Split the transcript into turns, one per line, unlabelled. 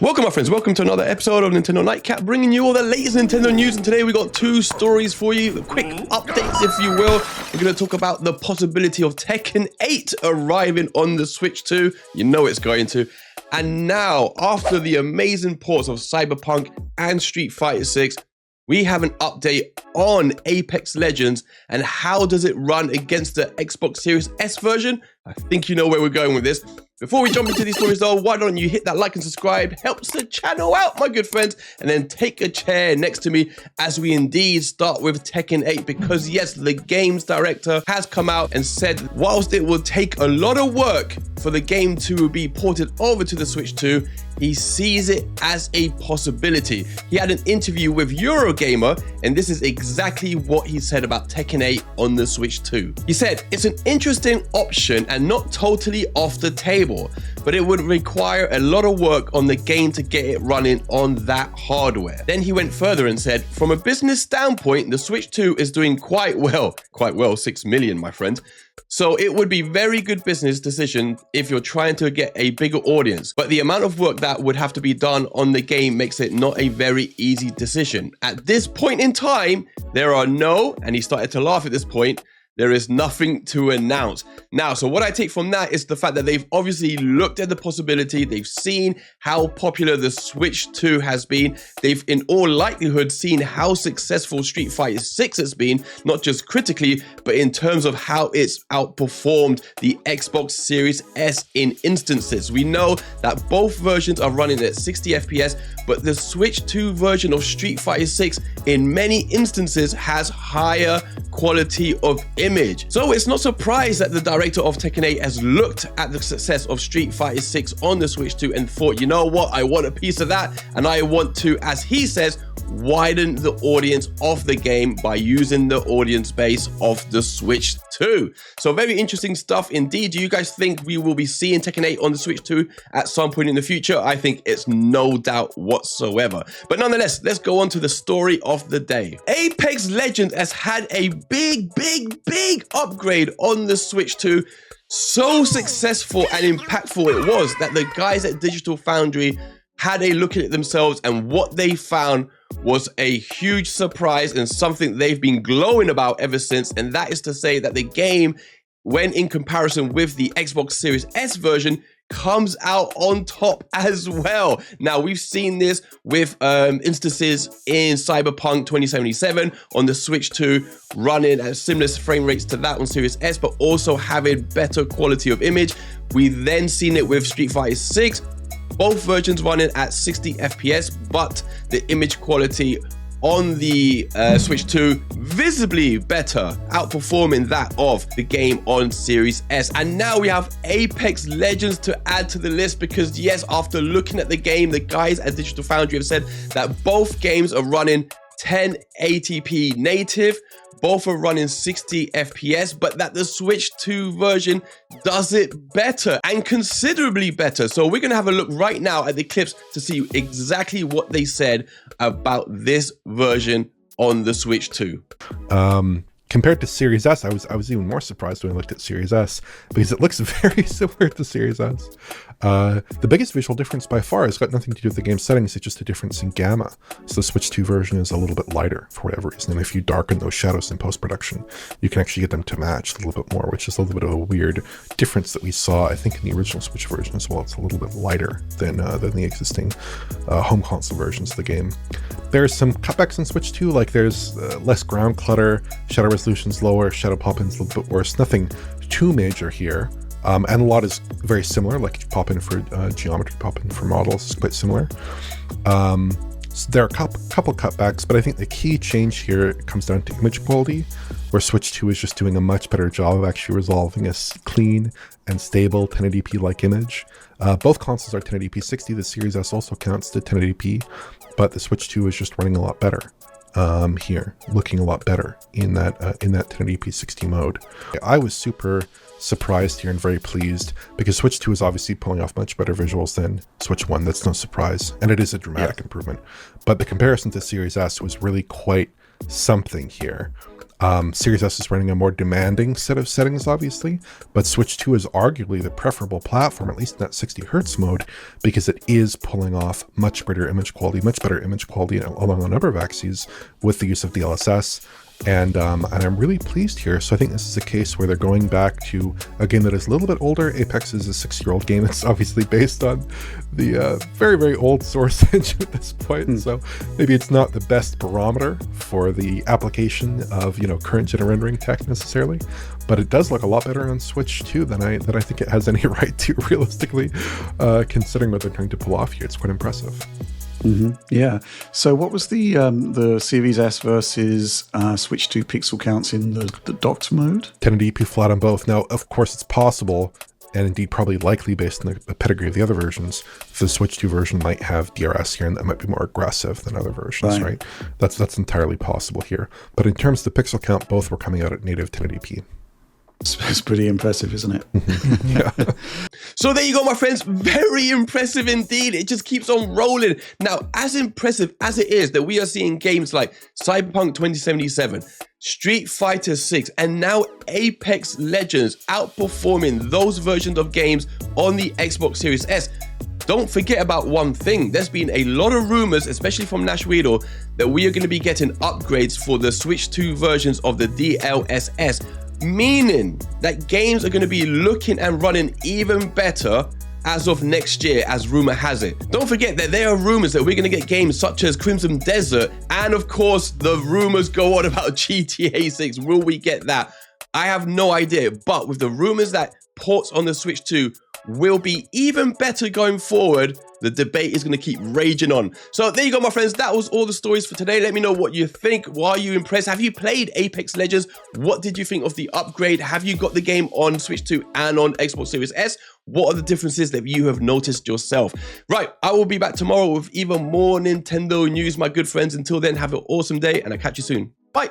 Welcome, my friends. Welcome to another episode of Nintendo Nightcap, bringing you all the latest Nintendo news. And today we got two stories for you, quick updates, if you will. We're going to talk about the possibility of Tekken 8 arriving on the Switch 2. You know it's going to. And now, after the amazing ports of Cyberpunk and Street Fighter 6, we have an update on Apex Legends and how does it run against the Xbox Series S version. I think you know where we're going with this. Before we jump into these stories though, why don't you hit that like and subscribe, helps the channel out, my good friends, and then take a chair next to me as we indeed start with Tekken 8, because yes, the game's director has come out and said whilst it will take a lot of work for the game to be ported over to the Switch 2, he sees it as a possibility. He had an interview with Eurogamer, and this is exactly what he said about Tekken 8 on the Switch 2. He said, it's an interesting option and not totally off the table, but it would require a lot of work on the game to get it running on that hardware. Then he went further and said, from a business standpoint, the Switch 2 is doing quite well, 6 million, my friend. So it would be very good business decision if you're trying to get a bigger audience, but the amount of work that would have to be done on the game makes it not a very easy decision. At this point in time, there are no, and he started to laugh at this point, there is nothing to announce. Now, so what I take from that is the fact that they've obviously looked at the possibility, they've seen how popular the Switch 2 has been, they've in all likelihood seen how successful Street Fighter 6 has been, not just critically, but in terms of how it's outperformed the Xbox Series S in instances. We know that both versions are running at 60 FPS, but the Switch 2 version of Street Fighter 6 in many instances has higher quality of image. So it's not surprised that the director of Tekken 8 has looked at the success of Street Fighter 6 on the Switch 2 and thought, you know what, I want a piece of that, and I want to, as he says, widen the audience of the game by using the audience base of the Switch 2. So very interesting stuff indeed. Do you guys think we will be seeing Tekken 8 on the Switch 2 at some point in the future? I think it's no doubt whatsoever. But nonetheless, let's go on to the story of the day. Apex Legends has had a big upgrade on the Switch 2. So successful and impactful it was that the guys at Digital Foundry had a look at it themselves, and what they found was a huge surprise and something they've been glowing about ever since, and that is to say that the game, when in comparison with the Xbox Series S version, comes out on top as well. Now, we've seen this with instances in Cyberpunk 2077 on the Switch 2 running at similar frame rates to that on Series S, but also having better quality of image. We've then seen it with Street Fighter 6, both versions running at 60 FPS, but the image quality on the Switch 2 visibly better, outperforming that of the game on Series S. And now we have Apex Legends to add to the list, because yes, after looking at the game, the guys at Digital Foundry have said that both games are running 1080p native, both are running 60 FPS, but that the Switch 2 version does it better and considerably better. So we're gonna have a look right now at the clips to see exactly what they said about this version on the Switch 2.
Compared to Series S, I was even more surprised when I looked at Series S, because it looks very similar to Series S. The biggest visual difference by far has got nothing to do with the game settings, it's just a difference in gamma. So the Switch 2 version is a little bit lighter for whatever reason, and if you darken those shadows in post-production, you can actually get them to match a little bit more, which is a little bit of a weird difference that we saw, I think, in the original Switch version as well. It's a little bit lighter than the existing home console versions of the game. There's some cutbacks in Switch 2, like there's less ground clutter, shadow resolution's lower, shadow pop-in's a little bit worse, nothing too major here. And a lot is very similar, like pop-in for geometry, pop-in for models is quite similar. So there are a couple cutbacks, but I think the key change here comes down to image quality, where Switch 2 is just doing a much better job of actually resolving a clean and stable 1080p-like image. Both consoles are 1080p 60, the Series S also counts to 1080p, but the Switch 2 is just running a lot better. Here, looking a lot better in that 1080p 60 mode. I was super surprised here and very pleased, because Switch 2 is obviously pulling off much better visuals than Switch 1. That's no surprise, and it is a dramatic improvement. But the comparison to Series S was really quite something here. Series S is running a more demanding set of settings, obviously, but Switch 2 is arguably the preferable platform, at least in that 60 hertz mode, because it is pulling off much better image quality along a number of axes with the use of DLSS. And I'm really pleased here. So I think this is a case where they're going back to a game that is a little bit older. Apex is a 6-year-old game. It's obviously based on the very, very old Source engine at this point. So maybe it's not the best barometer for the application of, current gen rendering tech necessarily, but it does look a lot better on Switch 2 than I think it has any right to, realistically, considering what they're trying to pull off here. It's quite impressive.
Yeah. So what was the Series S versus Switch 2 pixel counts in the docked mode?
1080p flat on both. Now, of course, it's possible, and indeed probably likely based on the pedigree of the other versions, the Switch 2 version might have DRS here, and that might be more aggressive than other versions, right? That's entirely possible here. But in terms of the pixel count, both were coming out at native 1080p.
It's pretty impressive, isn't it?
Yeah.
So there you go, my friends. Very impressive indeed. It just keeps on rolling. Now, as impressive as it is that we are seeing games like Cyberpunk 2077, Street Fighter 6, and now Apex Legends outperforming those versions of games on the Xbox Series S, don't forget about one thing. There's been a lot of rumors, especially from Nash Weedle, that we are going to be getting upgrades for the Switch 2 versions of the DLSS, meaning that games are going to be looking and running even better as of next year, as rumor has it. Don't forget that there are rumors that we're going to get games such as Crimson Desert, and of course the rumors go on about GTA 6. Will we get that? I have no idea, but with the rumors that ports on the Switch 2 will be even better going forward, the debate is going to keep raging on. So there you go, my friends. That was all the stories for today. Let me know what you think. Why are you impressed? Have you played Apex Legends? What did you think of the upgrade? Have you got the game on Switch 2 and on Xbox Series S? What are the differences that you have noticed yourself? Right, I will be back tomorrow with even more Nintendo news, my good friends. Until then, have an awesome day, and I'll catch you soon. Bye.